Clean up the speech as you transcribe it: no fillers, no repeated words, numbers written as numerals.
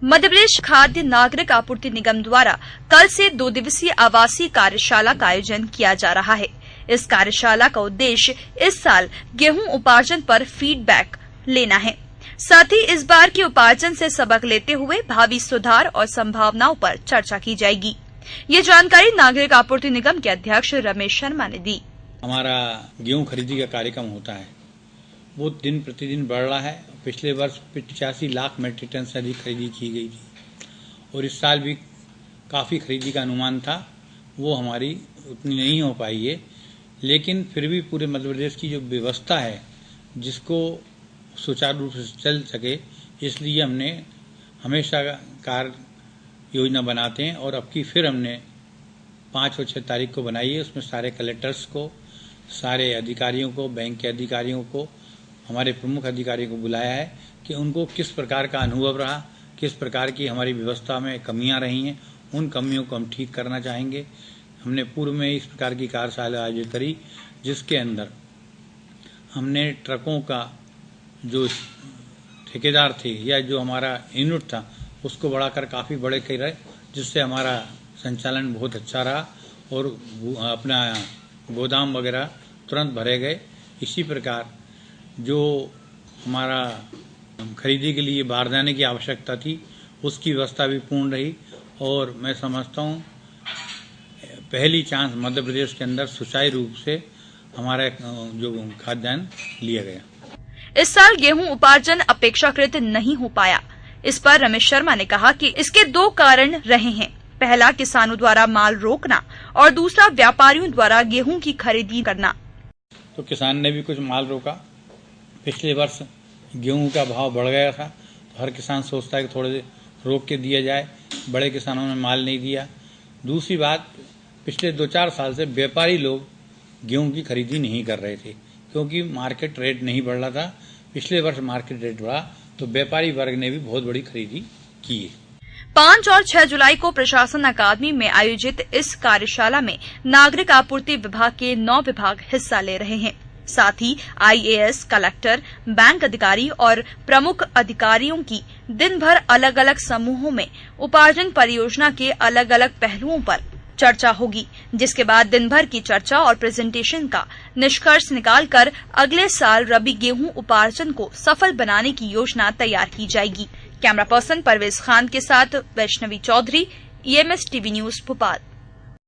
मध्य प्रदेश खाद्य नागरिक आपूर्ति निगम द्वारा कल से 2 दिवसीय आवासीय कार्यशाला का आयोजन किया जा रहा है। इस कार्यशाला का उद्देश्य इस साल गेहूं उपार्जन पर फीडबैक लेना है। साथ ही इस बार के उपार्जन से सबक लेते हुए भावी सुधार और संभावनाओं पर चर्चा की जाएगी। ये जानकारी नागरिक आपूर्ति निगम के अध्यक्ष रमेश शर्मा ने दी। हमारा गेहूं खरीदी का कार्यक्रम होता है, वो दिन प्रतिदिन बढ़ रहा है। पिछले वर्ष 85 लाख मीट्रिक टन से अधिक खरीदी की गई थी और इस साल भी काफ़ी खरीदी का अनुमान था, वो हमारी उतनी नहीं हो पाई है। लेकिन फिर भी पूरे मध्य प्रदेश की जो व्यवस्था है, जिसको सुचारू रूप से चल सके, इसलिए हमने हमेशा कार्य योजना बनाते हैं और अब की फिर हमने 5 और 6 तारीख को बनाई है। उसमें सारे कलेक्टर्स को, सारे अधिकारियों को, बैंक के अधिकारियों को, हमारे प्रमुख अधिकारियों को बुलाया है कि उनको किस प्रकार का अनुभव रहा, किस प्रकार की हमारी व्यवस्था में कमियां रही हैं, उन कमियों को हम ठीक करना चाहेंगे। हमने पूर्व में इस प्रकार की कार्यशाला आयोजित करी, जिसके अंदर हमने ट्रकों का जो ठेकेदार थे या जो हमारा यूनिट था, उसको बढ़ाकर काफ़ी बड़े करे, जिससे हमारा संचालन बहुत अच्छा रहा और अपना गोदाम वगैरह तुरंत भरे गए। इसी प्रकार जो हमारा खरीदी के लिए बाहर जाने की आवश्यकता थी, उसकी व्यवस्था भी पूर्ण रही और मैं समझता हूँ पहली चांस मध्य प्रदेश के अंदर सुचारू रूप से हमारा जो खाद्यान्न लिया गया। इस साल गेहूं उपार्जन अपेक्षाकृत नहीं हो पाया। इस पर रमेश शर्मा ने कहा कि इसके 2 कारण रहे हैं। पहला, किसानों द्वारा माल रोकना और दूसरा, व्यापारियों द्वारा गेहूं की खरीदी करना। तो किसान ने भी कुछ माल रोका। पिछले वर्ष गेहूं का भाव बढ़ गया था, तो हर किसान सोचता है कि थोड़े रोक के दिया जाए। बड़े किसानों ने माल नहीं दिया। दूसरी बात, पिछले 2-4 साल से व्यापारी लोग गेहूं की खरीदी नहीं कर रहे थे, क्योंकि मार्केट रेट नहीं बढ़ रहा था। पिछले वर्ष मार्केट रेट बढ़ा तो व्यापारी वर्ग ने भी बहुत बड़ी खरीदी की है। 5 और 6 जुलाई को प्रशासन अकादमी में आयोजित इस कार्यशाला में नागरिक आपूर्ति विभाग के 9 विभाग हिस्सा ले रहे हैं। साथ ही IAS, कलेक्टर, बैंक अधिकारी और प्रमुख अधिकारियों की दिन भर अलग अलग समूहों में उपार्जन परियोजना के अलग अलग पहलुओं पर चर्चा होगी, जिसके बाद दिन भर की चर्चा और प्रेजेंटेशन का निष्कर्ष निकालकर अगले साल रबी गेहूं उपार्जन को सफल बनाने की योजना तैयार की जाएगी। कैमरा पर्सन परवेज खान के साथ Vaishnavi Chaudhary, EMS TV news Bhopal.